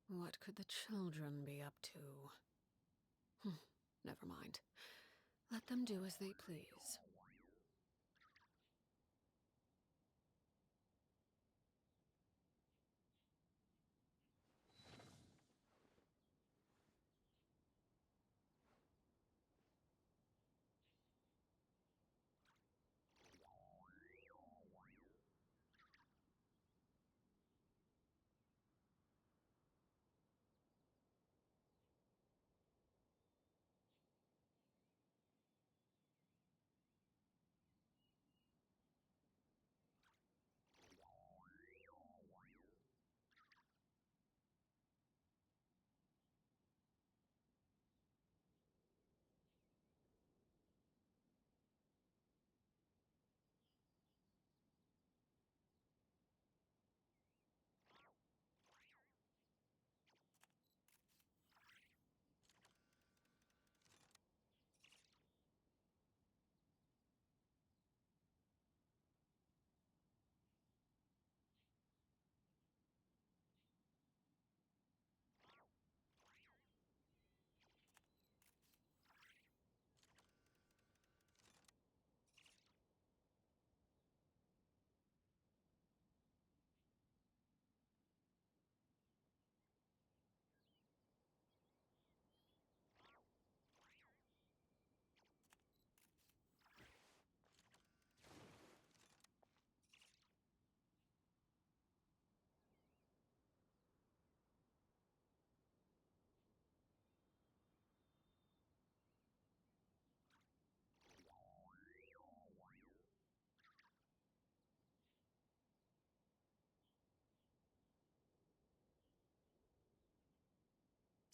What could the children be up to? Never mind. Let them do as they please.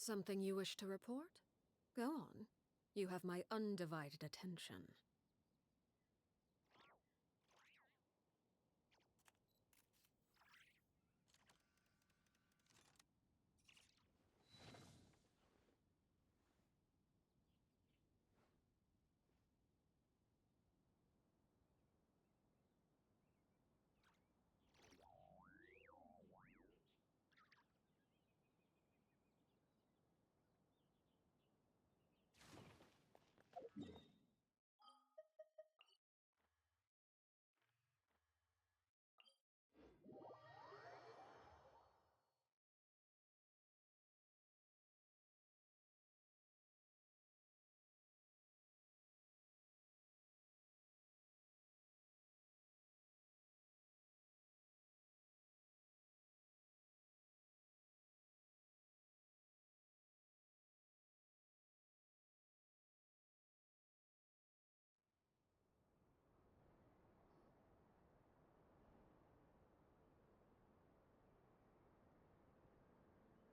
Something you wish to report? Go on. You have my undivided attention.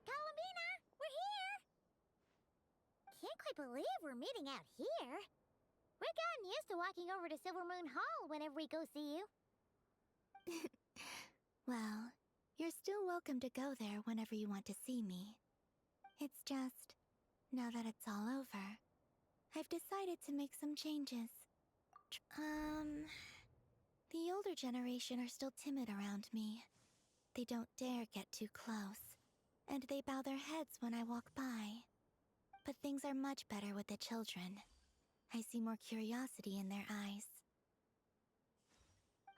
Columbina, we're here! Can't quite believe we're meeting out here. We've gotten used to walking over to Silver Moon Hall whenever we go see you. Well, you're still welcome to go there whenever you want to see me. It's just, now that it's all over, I've decided to make some changes. The older generation are still timid around me. They don't dare get too close, and they bow their heads when I walk by. But things are much better with the children. I see more curiosity in their eyes.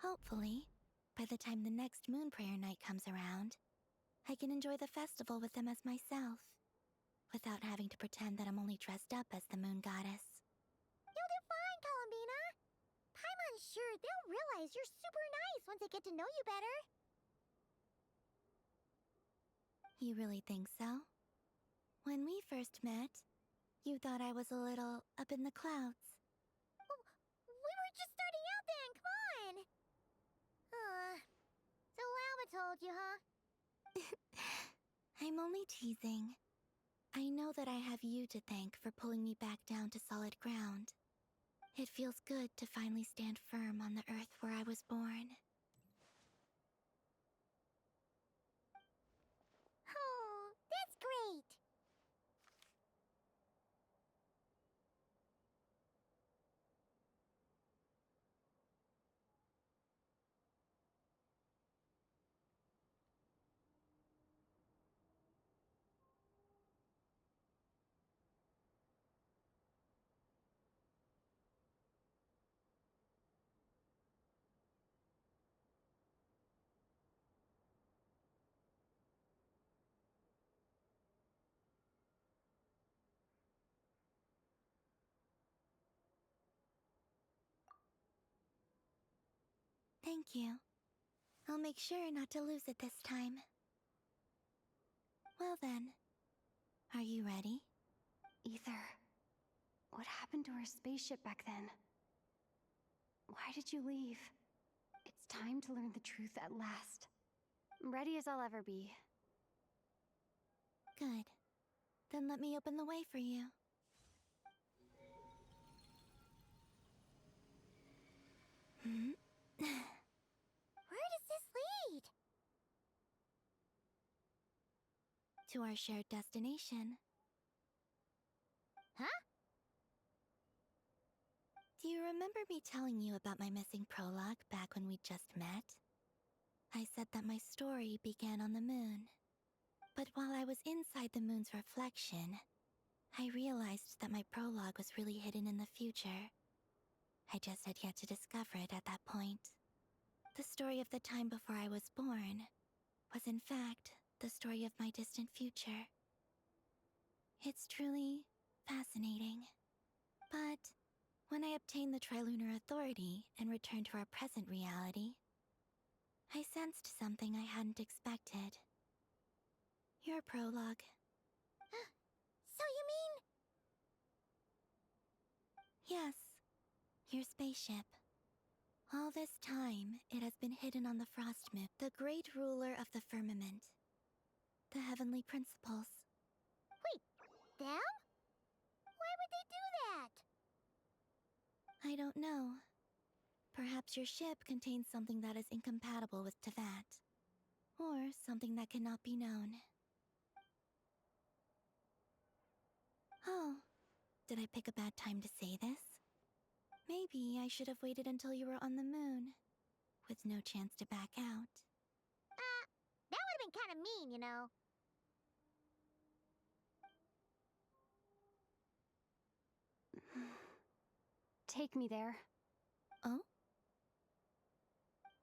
Hopefully, by the time the next moon prayer night comes around, I can enjoy the festival with them as myself, without having to pretend that I'm only dressed up as the moon goddess. You'll do fine, Columbina. Paimon's sure they'll realize you're super nice once they get to know you better. You really think so? When we first met, you thought I was a little up in the clouds. We were just starting out then, come on! So Alma told you, huh? I'm only teasing. I know that I have you to thank for pulling me back down to solid ground. It feels good to finally stand firm on the earth where I was born. Oh, that's great! Thank you. I'll make sure not to lose it this time. Well then, are you ready? Ether, what happened to our spaceship back then? Why did you leave? It's time to learn the truth at last. I'm ready as I'll ever be. Good. Then let me open the way for you. Where does this lead? To our shared destination. Huh? Do you remember me telling you about my missing prologue back when we just met? I said that my story began on the moon. But while I was inside the moon's reflection, I realized that my prologue was really hidden in the future. I just had yet to discover it at that point. The story of the time before I was born was in fact the story of my distant future. It's truly fascinating. But when I obtained the Trilunar Authority and returned to our present reality, I sensed something I hadn't expected. Your prologue. So you mean... Yes, your spaceship. All this time, it has been hidden on the Frost Moon, the great ruler of the firmament. The heavenly principles. Wait, them? Why would they do that? I don't know. Perhaps your ship contains something that is incompatible with Tevat. Or something that cannot be known. Oh, did I pick a bad time to say this? Maybe I should have waited until you were on the moon, with no chance to back out. That would have been kind of mean, you know. Take me there. Oh?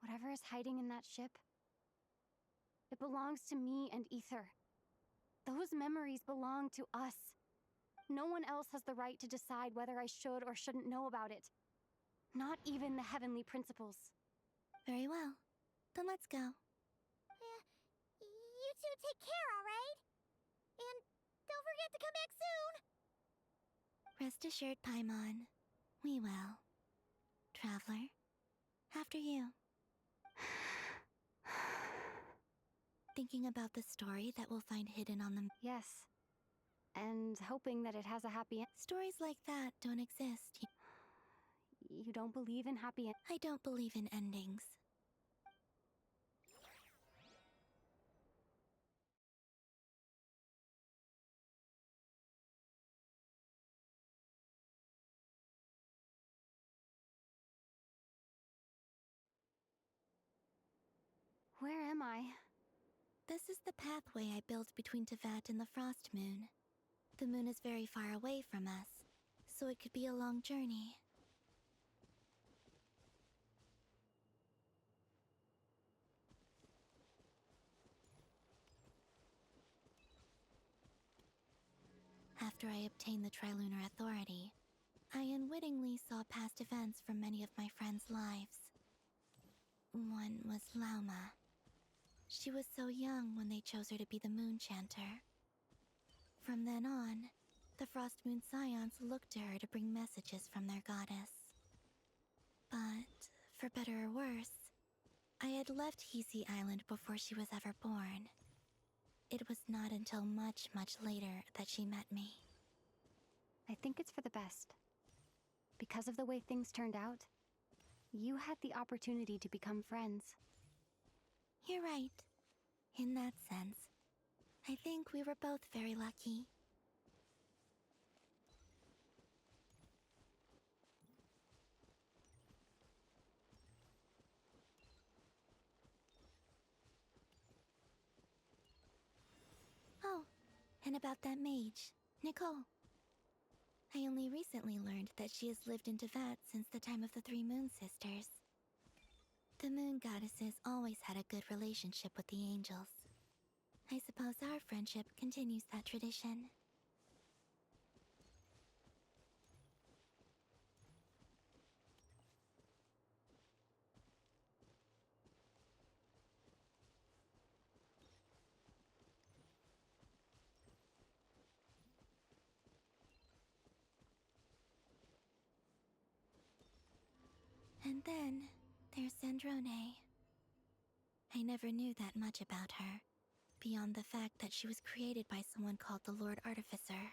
Whatever is hiding in that ship, it belongs to me and Ether. Those memories belong to us. No one else has the right to decide whether I should or shouldn't know about it. Not even the heavenly principles. Very well. Then let's go. You two take care, alright? And don't forget to come back soon! Rest assured, Paimon. We will. Traveler, after you. Thinking about the story that we'll find hidden on the... Yes. And hoping that it has a happy end. Stories like that don't exist. You don't believe in happy end? I don't believe in endings. Where am I? This is the pathway I built between Tevat and the Frost Moon. The moon is very far away from us, so it could be a long journey. After I obtained the Trilunar Authority, I unwittingly saw past events from many of my friends' lives. One was Lauma. She was so young when they chose her to be the Moon Chanter. From then on, the Frost Moon Scions looked to her to bring messages from their goddess. But, for better or worse, I had left Hisi Island before she was ever born. It was not until much, much later that she met me. I think it's for the best. Because of the way things turned out, you had the opportunity to become friends. You're right. In that sense, I think we were both very lucky. Oh, and about that mage, Nicole. I only recently learned that she has lived in Teyvat since the time of the Three Moon Sisters. The Moon Goddesses always had a good relationship with the angels. I suppose our friendship continues that tradition. And then, there's Sandrone. I never knew that much about her, beyond the fact that she was created by someone called the Lord Artificer.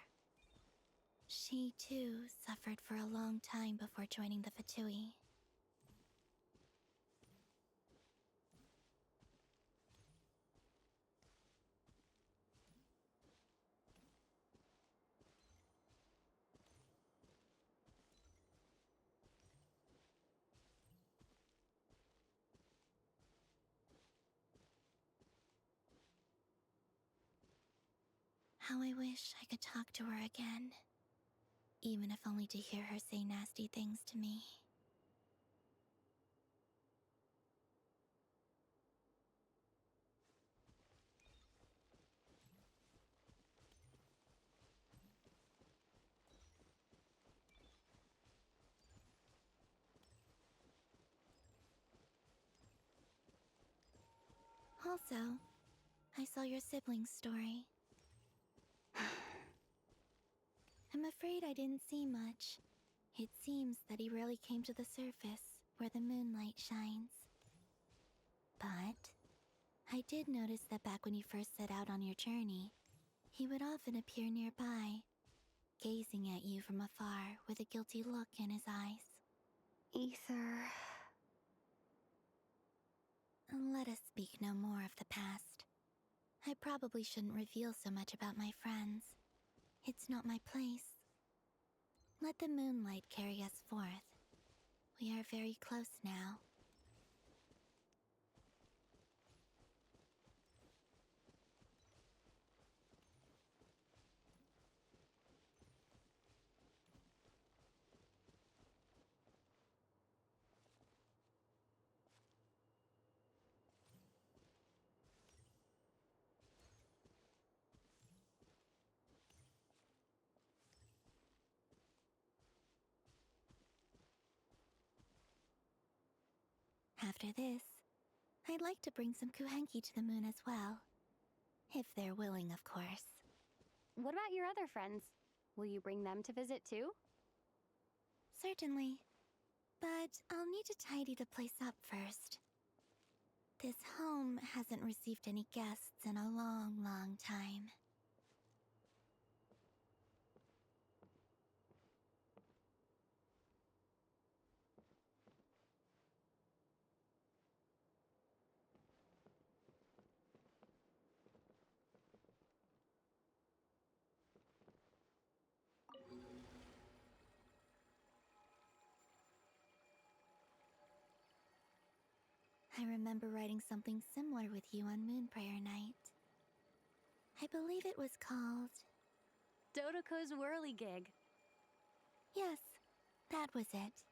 She, too, suffered for a long time before joining the Fatui. How I wish I could talk to her again, even if only to hear her say nasty things to me. Also, I saw your siblings' story. I'm afraid I didn't see much. It seems that he rarely came to the surface, where the moonlight shines. But I did notice that back when you first set out on your journey, he would often appear nearby, gazing at you from afar with a guilty look in his eyes. Ether. Let us speak no more of the past. I probably shouldn't reveal so much about my friends. It's not my place. Let the moonlight carry us forth. We are very close now. After this, I'd like to bring some Kuhenki to the moon as well. If they're willing, of course. What about your other friends? Will you bring them to visit too? Certainly. But I'll need to tidy the place up first. This home hasn't received any guests in a long, long time. I remember writing something similar with you on Moon Prayer Night. I believe it was called... Dodoko's Whirligig. Yes, that was it.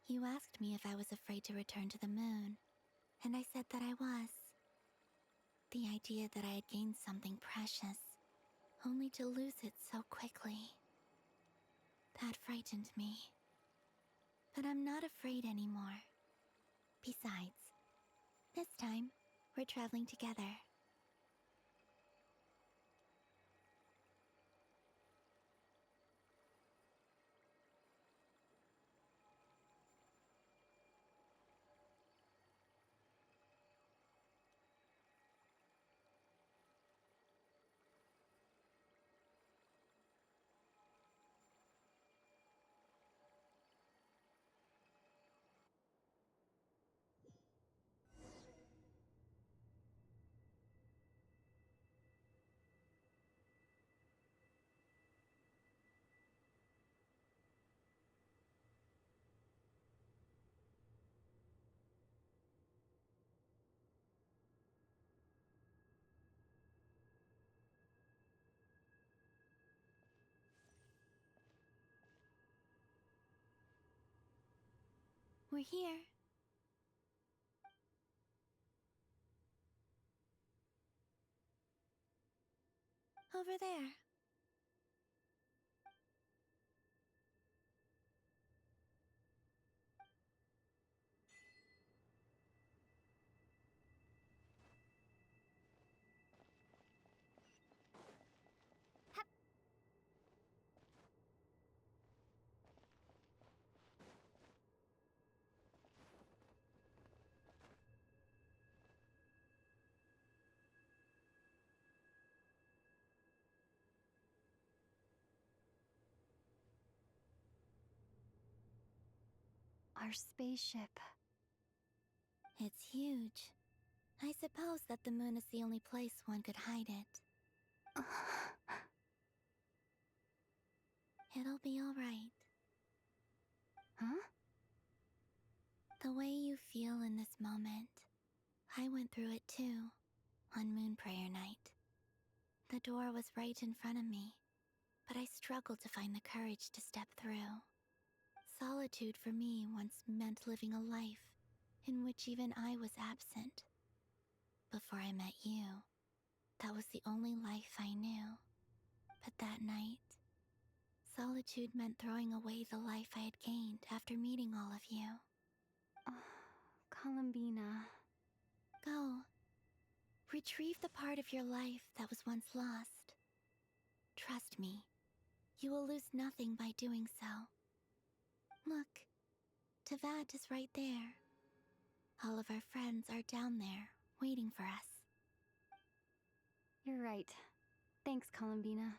You asked me if I was afraid to return to the moon, and I said that I was. The idea that I had gained something precious, only to lose it so quickly. That frightened me. But I'm not afraid anymore. Besides, this time, We're traveling together. We're here. Over there. Our spaceship. It's huge. I suppose that the moon is the only place one could hide it. It'll be all right. Huh? The way you feel in this moment, I went through it too, on Moon Prayer Night. The door was right in front of me, but I struggled to find the courage to step through. Solitude for me once meant living a life in which even I was absent. Before I met you, that was the only life I knew. But that night, solitude meant throwing away the life I had gained after meeting all of you. Columbina. Go. Retrieve the part of your life that was once lost. Trust me, you will lose nothing by doing so. Look, Tavat is right there. All of our friends are down there, waiting for us. You're right. Thanks, Columbina.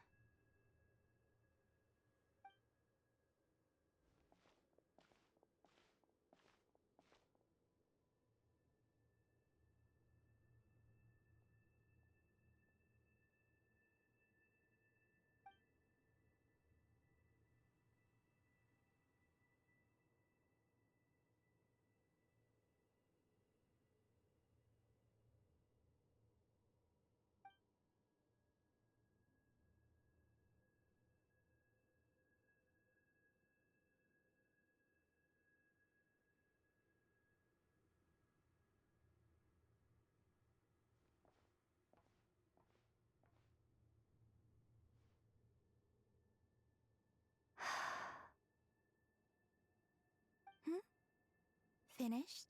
Finished?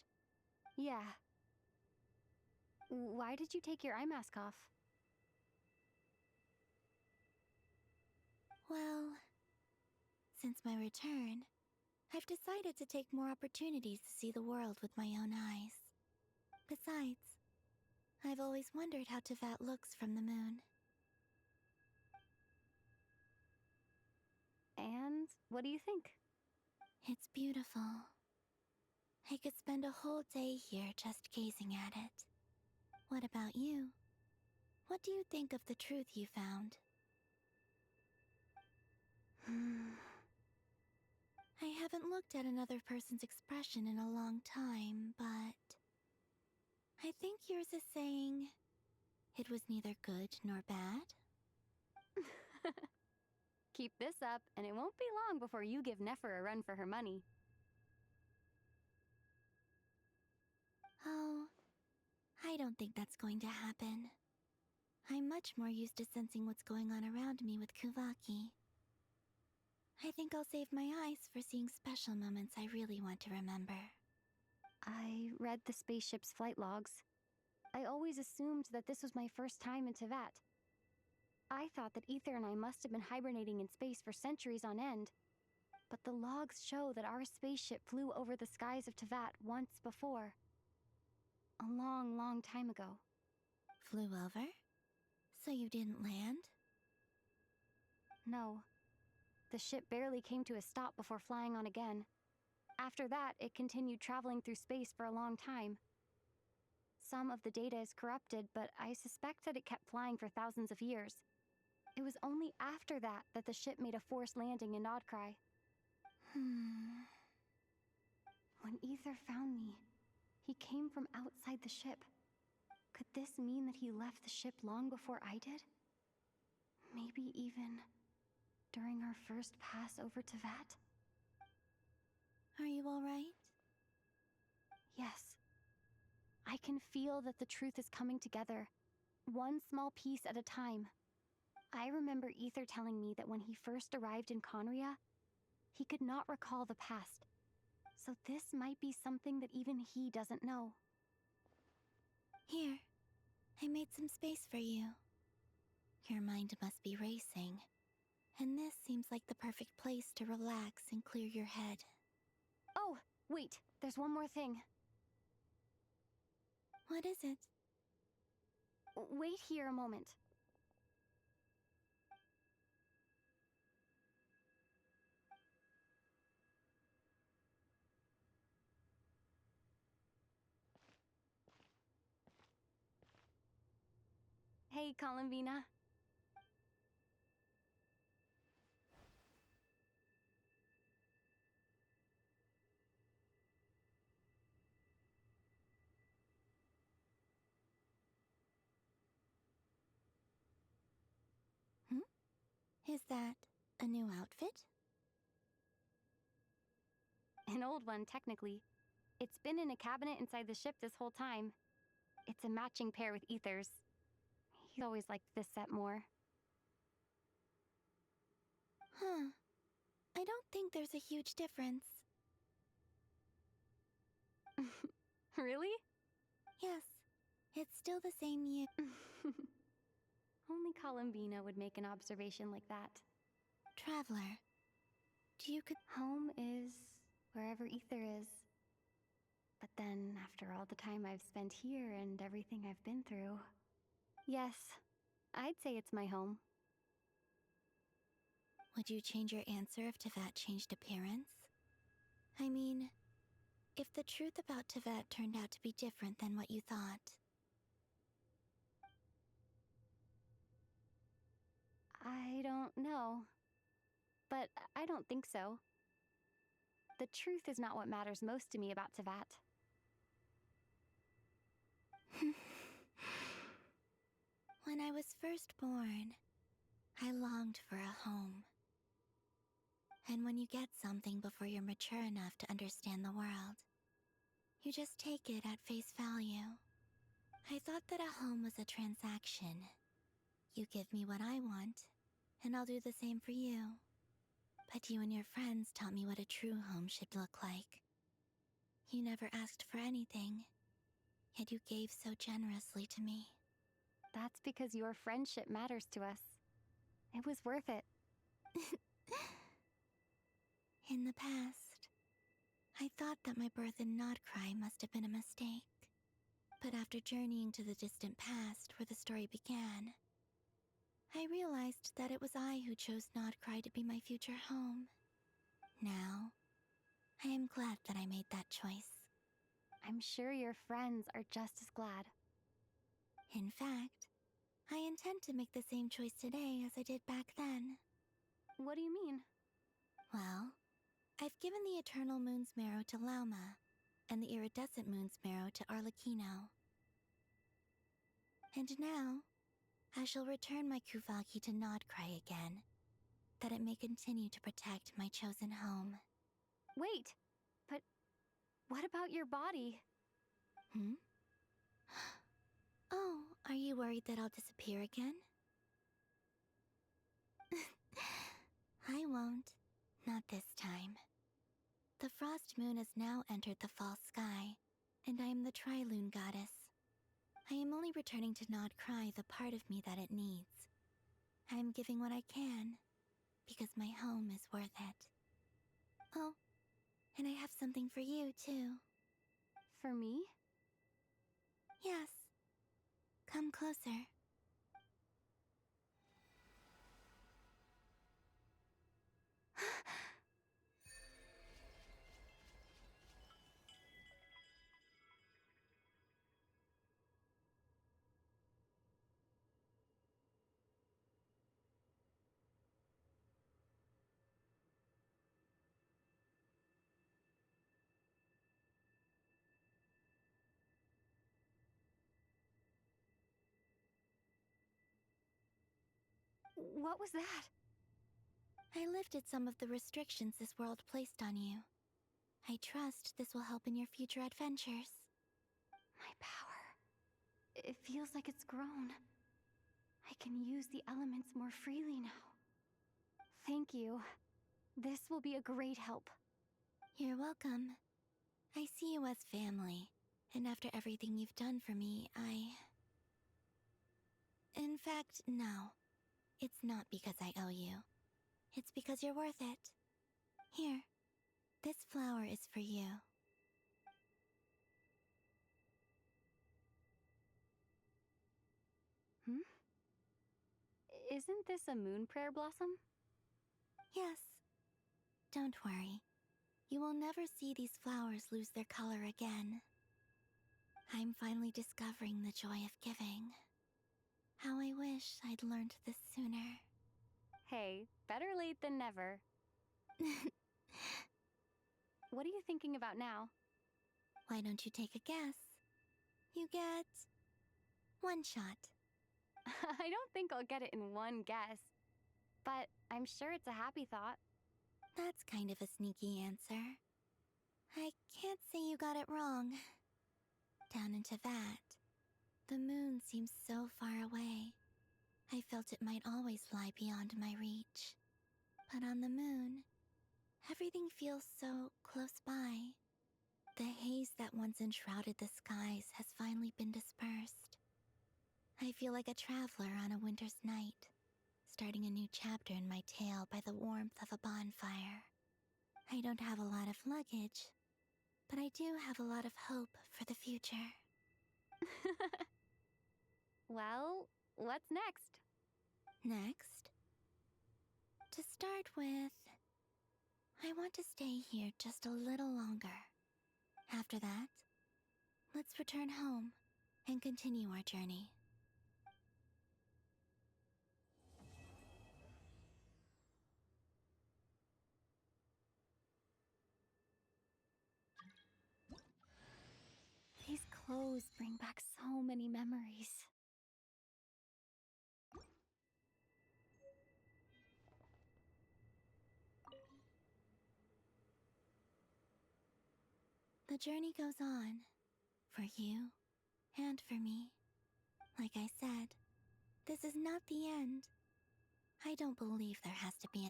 Yeah. Why did you take your eye mask off? Well, since my return, I've decided to take more opportunities to see the world with my own eyes. Besides, I've always wondered how Tavat looks from the moon. And what do you think? It's beautiful. I could spend a whole day here just gazing at it. What about you? What do you think of the truth you found? I haven't looked at another person's expression in a long time, but I think yours is saying it was neither good nor bad. Keep this up, and it won't be long before you give Nefer a run for her money. Oh, I don't think that's going to happen. I'm much more used to sensing what's going on around me with Kuvaki. I think I'll save my eyes for seeing special moments I really want to remember. I read the spaceship's flight logs. I always assumed that this was my first time in Tevat. I thought that Ether and I must have been hibernating in space for centuries on end. But the logs show that our spaceship flew over the skies of Tevat once before. A long, long time ago. Flew over? So you didn't land? No. The ship barely came to a stop before flying on again. After that, it continued traveling through space for a long time. Some of the data is corrupted, but I suspect that it kept flying for thousands of years. It was only after that that the ship made a forced landing in Nodcry. When Ether found me, he came from outside the ship. Could this mean that he left the ship long before I did? Maybe even during our first pass over to Vat? Are you all right? Yes. I can feel that the truth is coming together, one small piece at a time. I remember Ether telling me that when he first arrived in Conria, he could not recall the past. So this might be something that even he doesn't know. Here, I made some space for you. Your mind must be racing, and this seems like the perfect place to relax and clear your head. Oh, wait, there's one more thing. What is it? Wait here a moment. Hey, Columbina. Is that a new outfit? An old one, technically. It's been in a cabinet inside the ship this whole time. It's a matching pair with Ether's. He's always liked this set more. Huh. I don't think there's a huge difference. Really? Yes, it's still the same you. Only Columbina would make an observation like that. Traveler, do you Home is wherever Ether is. But then, after all the time I've spent here and everything I've been through, yes, I'd say it's my home. Would you change your answer if Tevat changed appearance? I mean, if the truth about Tevat turned out to be different than what you thought. I don't know. But I don't think so. The truth is not what matters most to me about Tevat. When I was first born, I longed for a home. And when you get something before you're mature enough to understand the world, you just take it at face value. I thought that a home was a transaction. You give me what I want, and I'll do the same for you. But you and your friends taught me what a true home should look like. You never asked for anything, yet you gave so generously to me. That's because your friendship matters to us. It was worth it. In the past, I thought that my birth in Nodcry must have been a mistake. But after journeying to the distant past where the story began, I realized that it was I who chose Nodcry to be my future home. Now, I am glad that I made that choice. I'm sure your friends are just as glad. In fact, I intend to make the same choice today as I did back then. What do you mean? Well, I've given the Eternal Moon's Marrow to Lauma, and the Iridescent Moon's Marrow to Arlecchino. And now, I shall return my Kuvagi to Nodcry again, that it may continue to protect my chosen home. Wait, but what about your body? Oh, are you worried that I'll disappear again? I won't. Not this time. The Frost Moon has now entered the false sky, and I am the Trilune Goddess. I am only returning to not cry the part of me that it needs. I am giving what I can, because my home is worth it. Oh, and I have something for you, too. For me? Yes. Come closer. What was that? I lifted some of the restrictions this world placed on you. I trust this will help in your future adventures. My power. It feels like it's grown. I can use the elements more freely now. Thank you. This will be a great help. You're welcome. I see you as family, and after everything you've done for me, In fact, no. It's not because I owe you. It's because you're worth it. Here, this flower is for you. Hmm? Isn't this a moon prayer blossom? Yes. Don't worry. You will never see these flowers lose their color again. I'm finally discovering the joy of giving. How I wish I'd learned this sooner. Hey, better late than never. What are you thinking about now? Why don't you take a guess? You get one shot. I don't think I'll get it in one guess. But I'm sure it's a happy thought. That's kind of a sneaky answer. I can't say you got it wrong. Down into that, the moon seems so far away. I felt it might always lie beyond my reach. But on the moon, everything feels so close by. The haze that once enshrouded the skies has finally been dispersed. I feel like a traveler on a winter's night, starting a new chapter in my tale by the warmth of a bonfire. I don't have a lot of luggage, but I do have a lot of hope for the future. Well, what's next? Next, to start with, I want to stay here just a little longer. After that, let's return home and continue our journey. These clothes bring back so many memories. The journey goes on, for you and for me. Like I said, this is not the end. I don't believe there has to be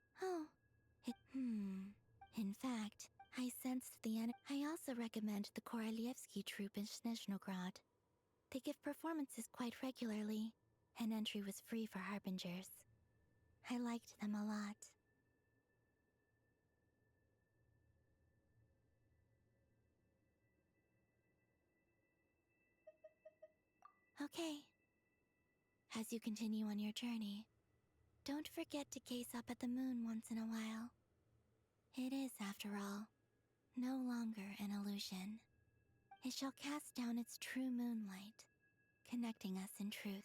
In fact, I sensed the end. I also recommend the Korolievsky troupe in Snezhnogrod. They give performances quite regularly, and entry was free for harbingers. I liked them a lot. Okay. As you continue on your journey, don't forget to gaze up at the moon once in a while. It is, after all, no longer an illusion. It shall cast down its true moonlight, connecting us in truth.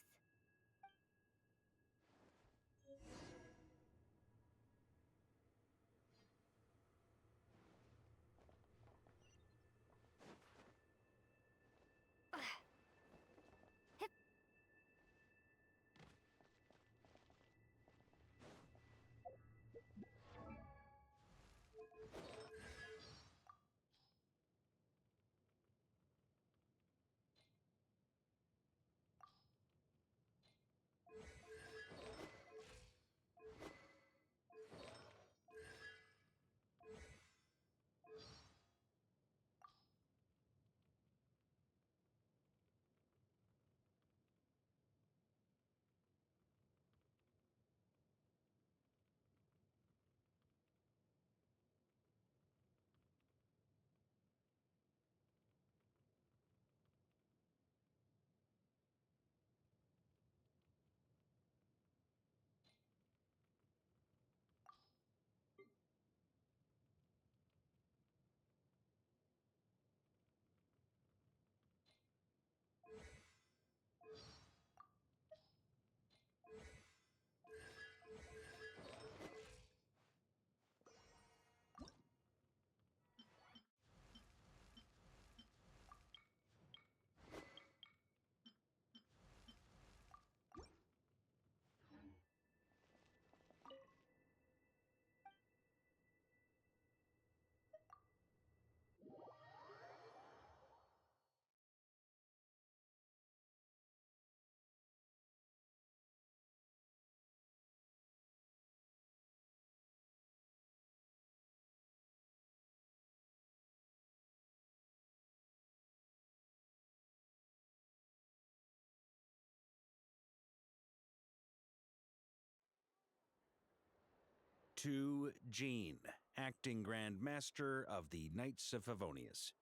To Jean, acting Grand Master of the Knights of Favonius.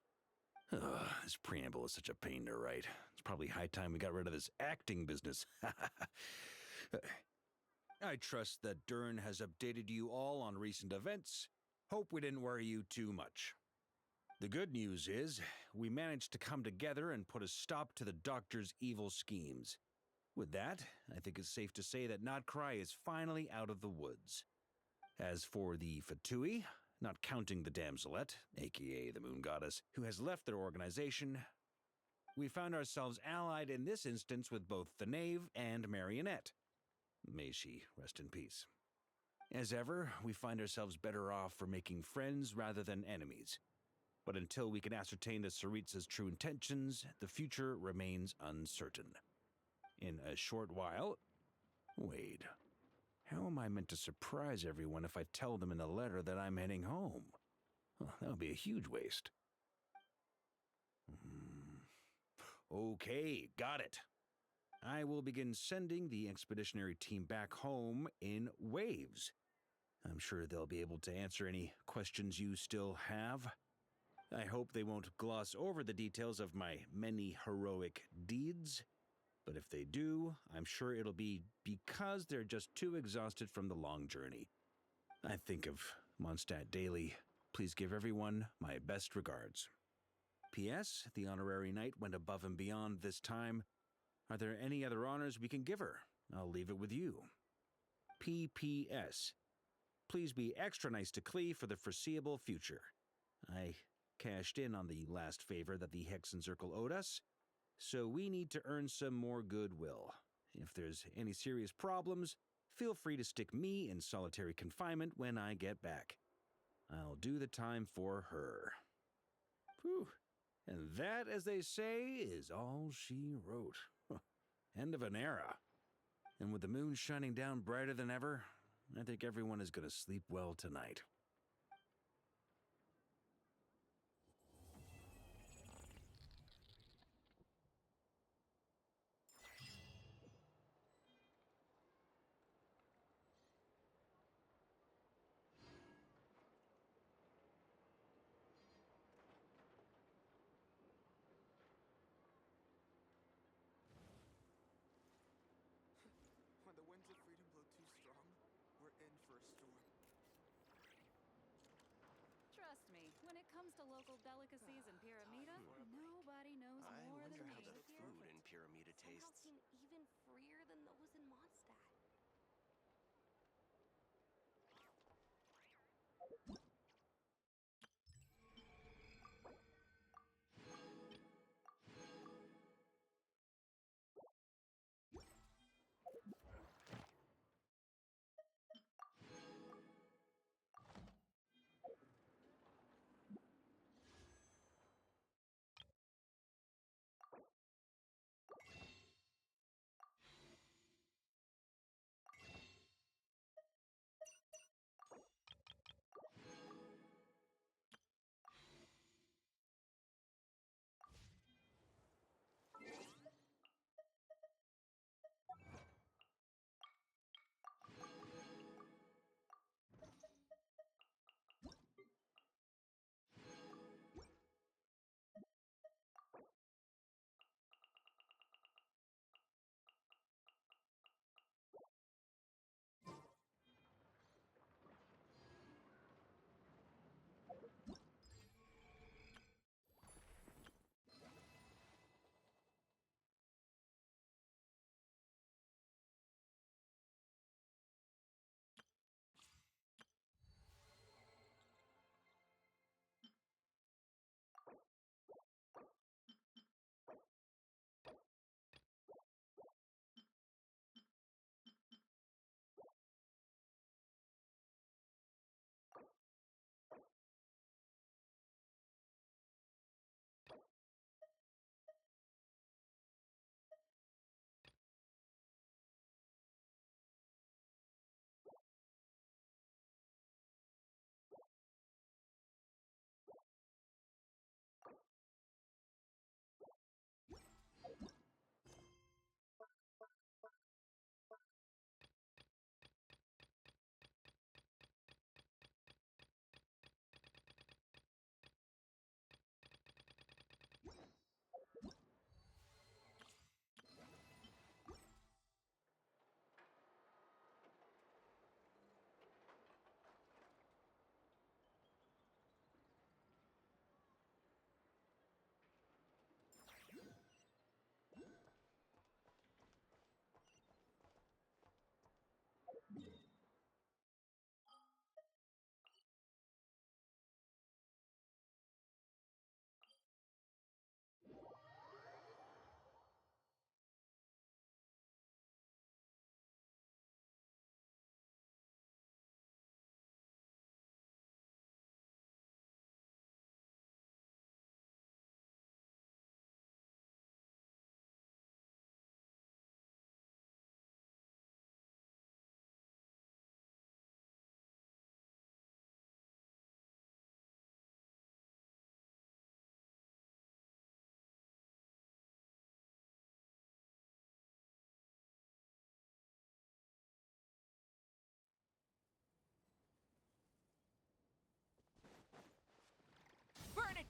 Ugh, this preamble is such a pain to write. It's probably high time we got rid of this acting business. I trust that Dern has updated you all on recent events. Hope we didn't worry you too much. The good news is, we managed to come together and put a stop to the Doctor's evil schemes. With that, I think it's safe to say that Notcry is finally out of the woods. As for the Fatui, not counting the Damselette, aka the Moon Goddess, who has left their organization, we found ourselves allied in this instance with both the Knave and Marionette. May she rest in peace. As ever, we find ourselves better off for making friends rather than enemies. But until we can ascertain the Tsaritsa's true intentions, the future remains uncertain. In a short while... Wait. How am I meant to surprise everyone if I tell them in the letter that I'm heading home? Well, that would be a huge waste. Okay, got it. I will begin sending the expeditionary team back home in waves. I'm sure they'll be able to answer any questions you still have. I hope they won't gloss over the details of my many heroic deeds. But if they do, I'm sure it'll be because they're just too exhausted from the long journey. I think of Mondstadt daily. Please give everyone my best regards. P.S. The honorary knight went above and beyond this time. Are there any other honors we can give her? I'll leave it with you. P.P.S. Please be extra nice to Klee for the foreseeable future. I cashed in on the last favor that the Hexen Circle owed us, so we need to earn some more goodwill. If there's any serious problems, feel free to stick me in solitary confinement when I get back. I'll do the time for her. Whew. And that, as they say, is all she wrote. End of an era. And with the moon shining down brighter than ever, I think everyone is going to sleep well tonight. When the winds of freedom blow too strong, we're in for a storm. Trust me, when it comes to local delicacies in Pyramida, nobody knows I more wonder than how me. the food in Pyramida tastes. Seem even freer than those in Mondstadt.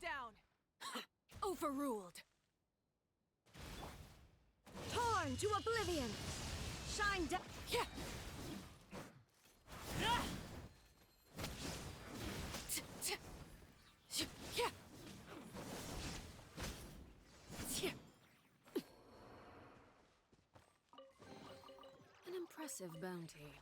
down! Overruled. Torn to oblivion! Shine down! Yeah. Yeah. An impressive bounty.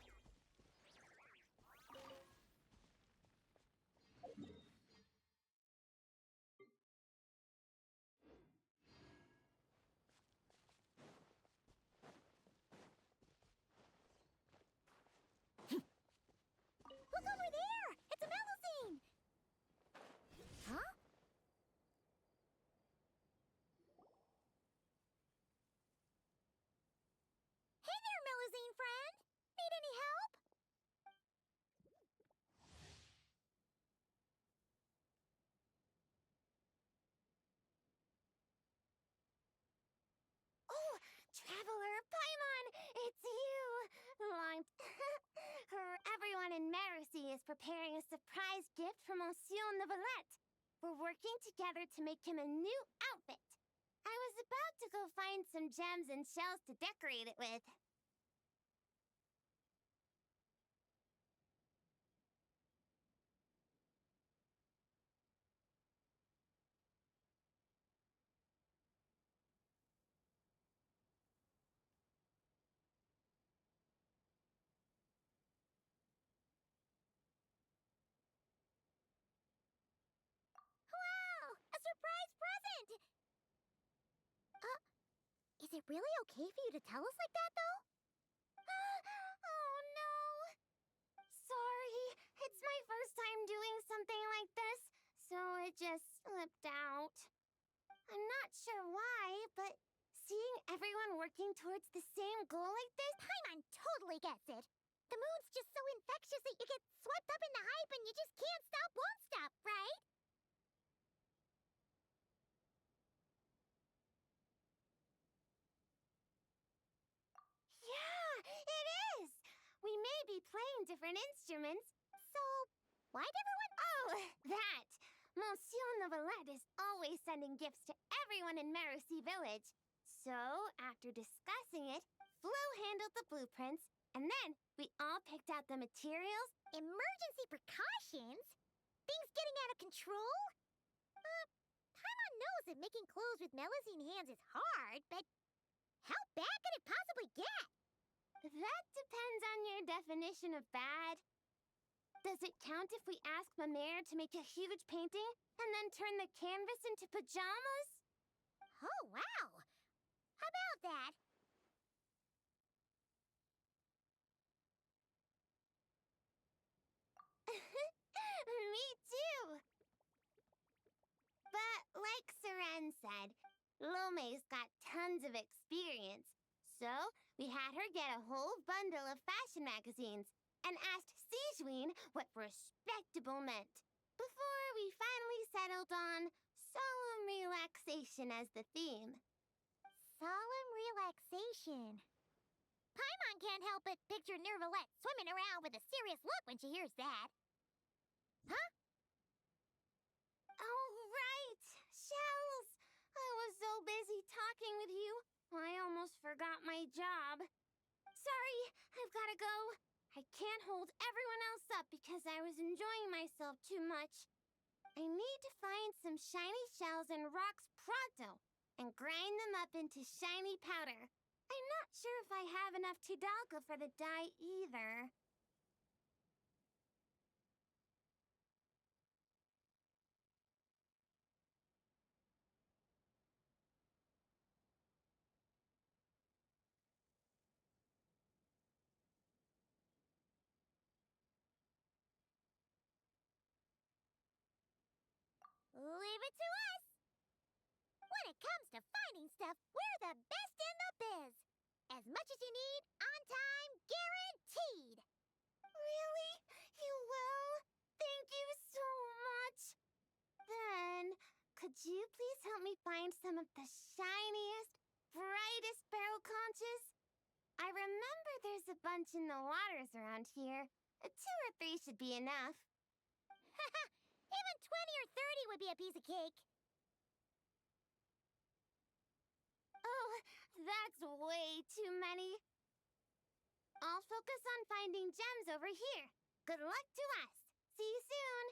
Look over there! It's a Melusine! Huh? Hey there, Melusine friend! Need any help? Oh, Traveler Paimon! It's you! Long Everyone in Marcy is preparing a surprise gift for Monsieur Neuvillette. We're working together to make him a new outfit. I was about to go find some gems and shells to decorate it with. Wow! A surprise present! Is it really okay for you to tell us like that, though? Oh, no! Sorry, it's my first time doing something like this, so it just slipped out. I'm not sure why, but seeing everyone working towards the same goal like this, Paimon totally gets it. The moon's just so infectious that you get swept up in the hype and you just can't stop, won't stop, right? Yeah, it is! We may be playing different instruments, so why'd everyone— Oh, that! Monsieur Neuvillette is always sending gifts to everyone in Marcy Village. So, after discussing it, Flo handled the blueprints, and then we all picked out the materials. Emergency precautions? Things getting out of control? Paimon knows that making clothes with Melusine hands is hard, but how bad could it possibly get? That depends on your definition of bad. Does it count if we ask Ma Mère to make a huge painting and then turn the canvas into pajamas? Oh, wow! How about that? Me too! But like Seren said, Lome's got tons of experience. So, we had her get a whole bundle of fashion magazines and asked Sijuin what respectable meant, before we finally settled on solemn relaxation as the theme. Solemn relaxation. Paimon can't help but picture Neuvillette swimming around with a serious look when she hears that. Huh? Oh, right! Shells! I was so busy talking with you, I almost forgot my job. Sorry, I've gotta go. I can't hold everyone else up because I was enjoying myself too much. I need to find some shiny shells and rocks pronto and grind them up into shiny powder. I'm not sure if I have enough Tidalga for the dye either. Leave it to us! When it comes to finding stuff, we're the best in the biz! As much as you need, on time, guaranteed! Really? You will? Thank you so much! Then, could you please help me find some of the shiniest, brightest barrel conches? I remember there's a bunch in the waters around here. 2 or 3 should be enough. Even 20 or 30 would be a piece of cake. Oh, that's way too many. I'll focus on finding gems over here. Good luck to us. See you soon.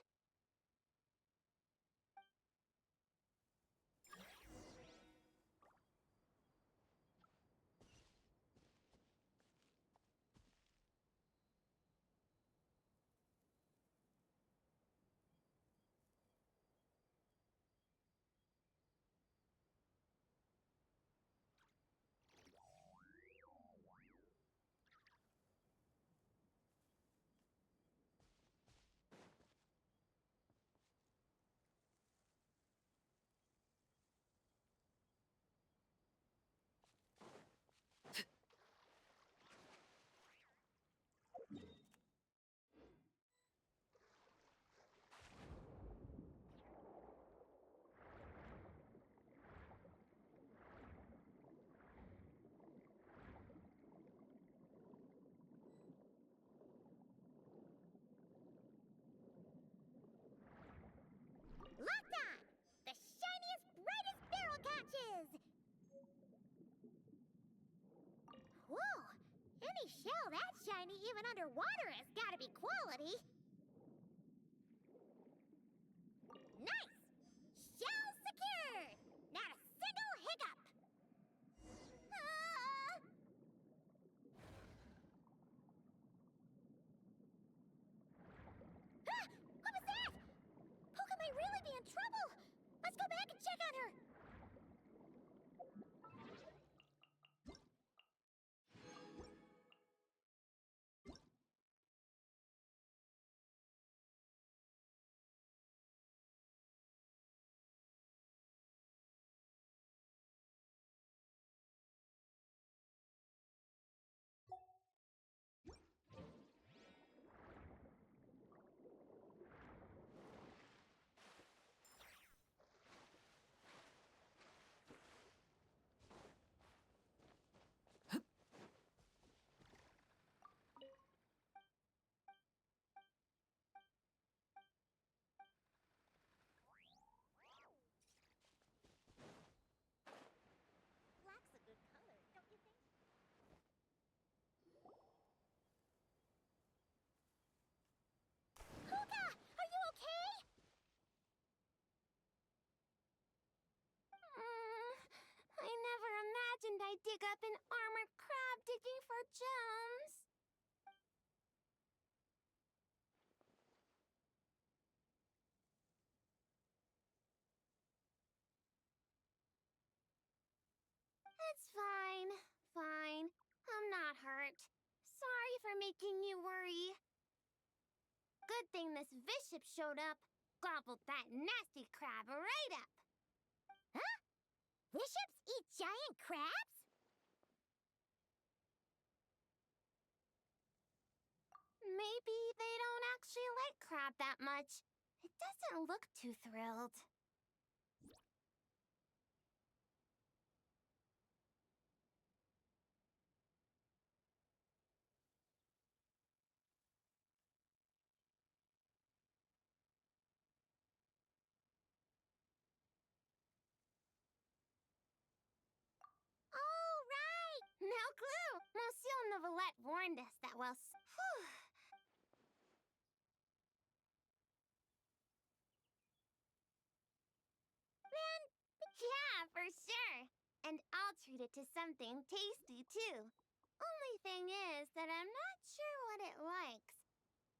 Locked on! The shiniest, brightest barrel catches! Whoa! Any shell that shiny, even underwater, has gotta be quality! Nice! Shell secured! Not a single hiccup! Ah! Ah! What was that? Poca might really be in trouble! Let's go back and check on her! Black's a good color, don't you think? Puka! Are you okay? I never imagined I'd dig up an armored crab digging for gems. It's fine. Fine. I'm not hurt. Sorry for making you worry. Good thing this bishop showed up. Gobbled that nasty crab right up. Huh? Bishops eat giant crabs? Maybe they don't actually like crab that much. It doesn't look too thrilled. Oh, right! No clue! Monsieur Novelette warned us that while Whew. Man, yeah, for sure. And I'll treat it to something tasty, too. Only thing is that I'm not sure what it likes.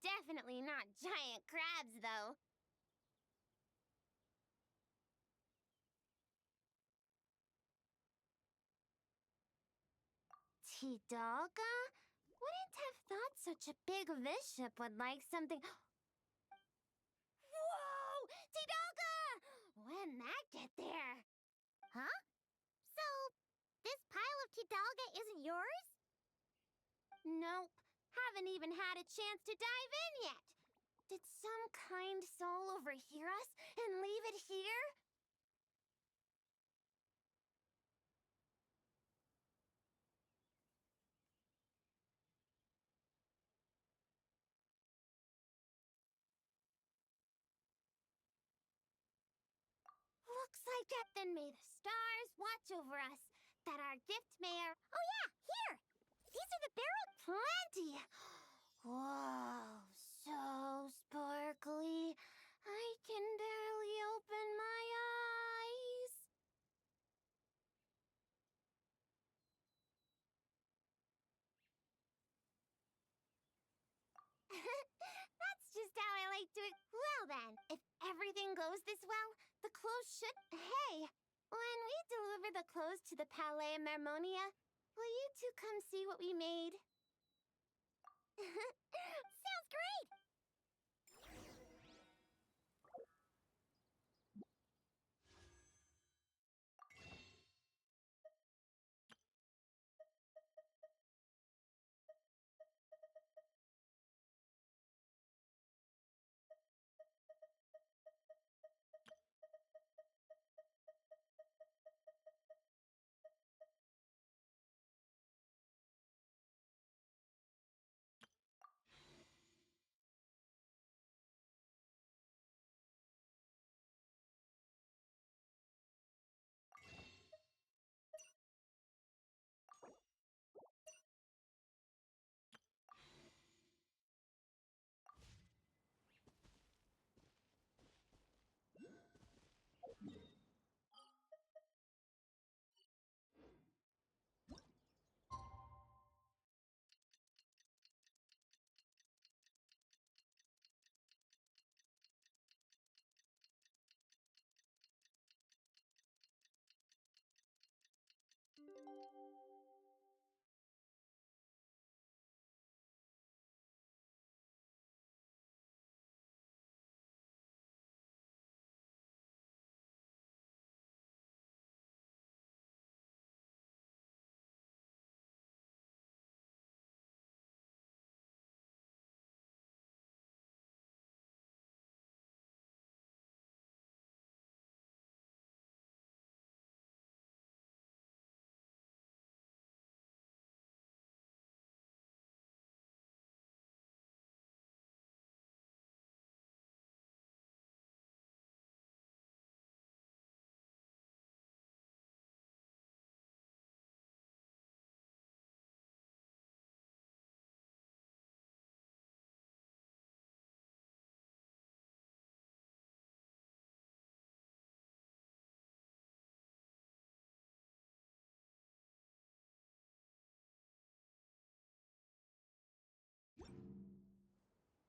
Definitely not giant crabs, though. Tidalga? Wouldn't have thought such a big bishop would like something. Whoa! Tidalga! When'd that get there? Huh? So, this pile of Tidalga isn't yours? Nope. Haven't even had a chance to dive in yet. Did some kind soul overhear us and leave it here? looks like it. Then may the stars watch over us. That our gift may Oh yeah, here! These are the barrel plenty. Whoa, so sparkly. I can barely open my eyes. That's just how I like to. Well then, if everything goes this well, the clothes should. Hey, when we deliver the clothes to the Palais Mermonia, will you two come see what we made? Sounds great!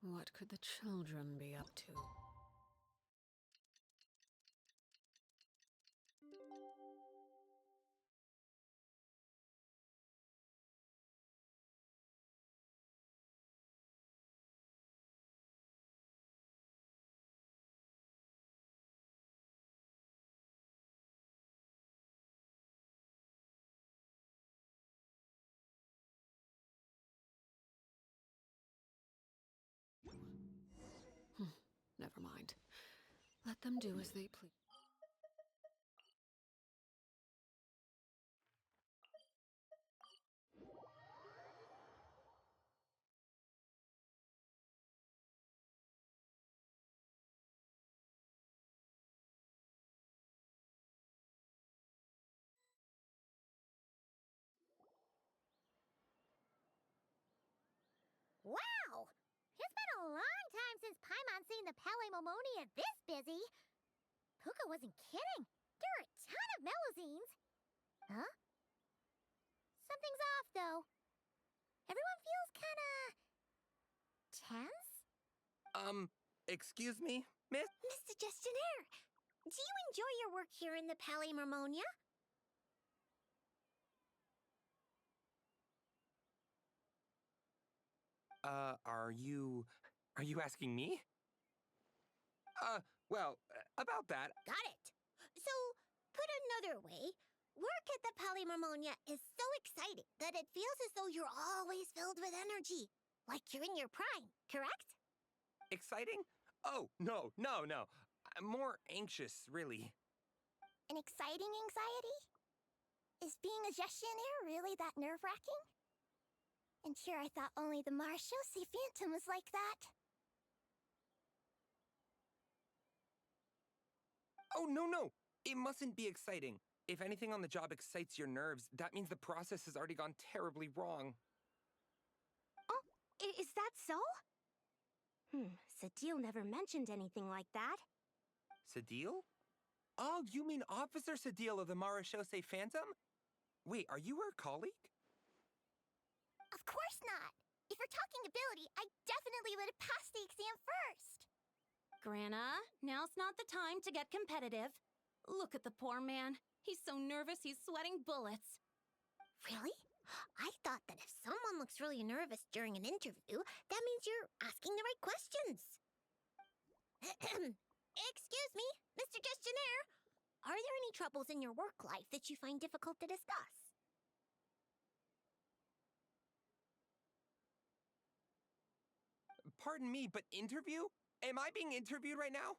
What could the children be up to? Never mind. Let them do as they please. Wow! It's been a long time since Paimon's seen the Palais Momonia this busy. Puka wasn't kidding. There are a ton of Melazines. Huh? Something's off, though. Everyone feels kinda tense? Excuse me, miss? Mr. Gestionnaire, do you enjoy your work here in the Palais Mermonia? Are you asking me? Well, about that. Got it. So, put another way, work at the Palais Mermonia is so exciting that it feels as though you're always filled with energy. Like you're in your prime, correct? Exciting? Oh, no. I'm more anxious, really. An exciting anxiety? Is being a gestionnaire really that nerve-wracking? And here I thought only the Marchose Phantom was like that. Oh, no. It mustn't be exciting. If anything on the job excites your nerves, that means the process has already gone terribly wrong. Oh, is that so? Sadil never mentioned anything like that. Sadil? Oh, you mean Officer Sadil of the Marashose Phantom? Wait, are you her colleague? Of course not. If you're talking ability, I definitely would have passed the exam first. Grana, now's not the time to get competitive. Look at the poor man. He's so nervous he's sweating bullets. Really? I thought that if someone looks really nervous during an interview, that means you're asking the right questions. Excuse me, Mr. Gestionnaire. Are there any troubles in your work life that you find difficult to discuss? Pardon me, but interview? Am I being interviewed right now?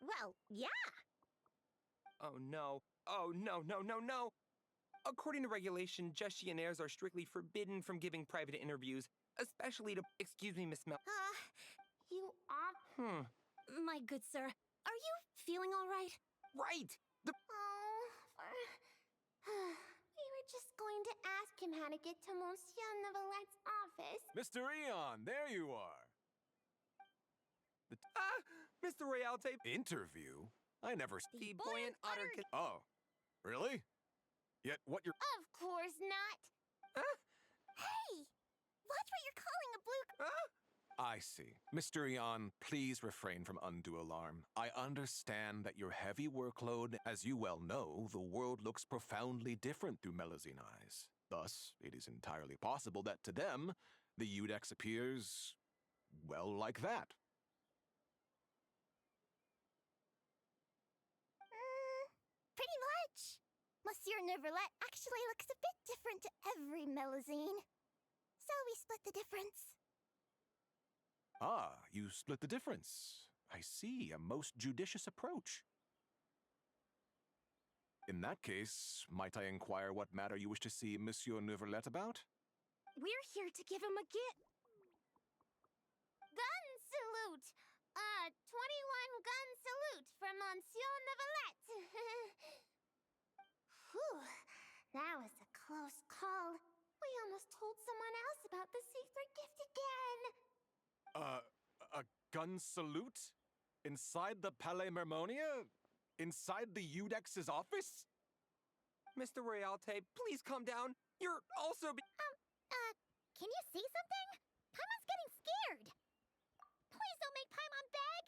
Well, yeah. Oh no. Oh no, no, no, no. According to regulation, gestionnaires are strictly forbidden from giving private interviews, especially to— Excuse me, Miss Mel— You are... My good sir, are you feeling all right? Right! The— We were just going to ask him how to get to Monsieur Nevelette's office. Mr. Eon, there you are. Mr. Royalte— Interview? I never... The buoyant otter— Oh, really? Yet what you're... Of course not. Hey! Watch what you're calling a blue... I see. Mr. Eon, please refrain from undue alarm. I understand that your heavy workload, as you well know, the world looks profoundly different through Melusine eyes. Thus, it is entirely possible that to them, the Udex appears, well, like that. Pretty much. Monsieur Neverlet actually looks a bit different to every Melusine. So we split the difference. Ah, you split the difference. I see, a most judicious approach. In that case, might I inquire what matter you wish to see Monsieur Neverlet about? We're here to give him a gun salute! 21 gun salute from Monsieur Neverlet! Whew, that was a close call. We almost told someone else about the secret gift again. A gun salute? Inside the Palais Mermonia? Inside the Udex's office? Mr. Royalte, please calm down. You're also— Can you see something? Paimon's getting scared. Please don't make Paimon beg.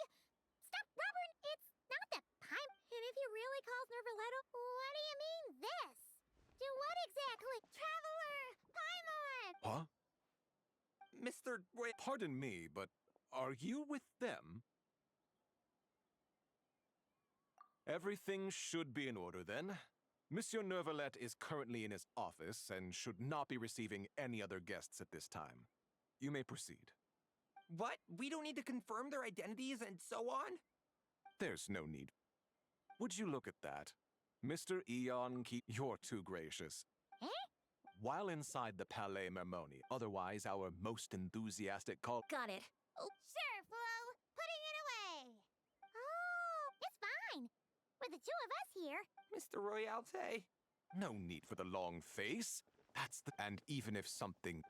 Stop rubbering. It's not that Paimon. And if he really calls Nervaletto, what do you mean this? Do what exactly? Traveler! Paimon! Huh? Mr. Roy— Pardon me, but are you with them? Everything should be in order then. Monsieur Neverlet is currently in his office and should not be receiving any other guests at this time. You may proceed. What? We don't need to confirm their identities and so on? There's no need. Would you look at that? Mr. Eon, you're too gracious. Eh? While inside the Palais Mermonia, otherwise our most enthusiastic call— Got it. Sure, Flo. Putting it away. Oh, it's fine. With the two of us here. Mr. Royalte? No need for the long face. That's the— And even if something—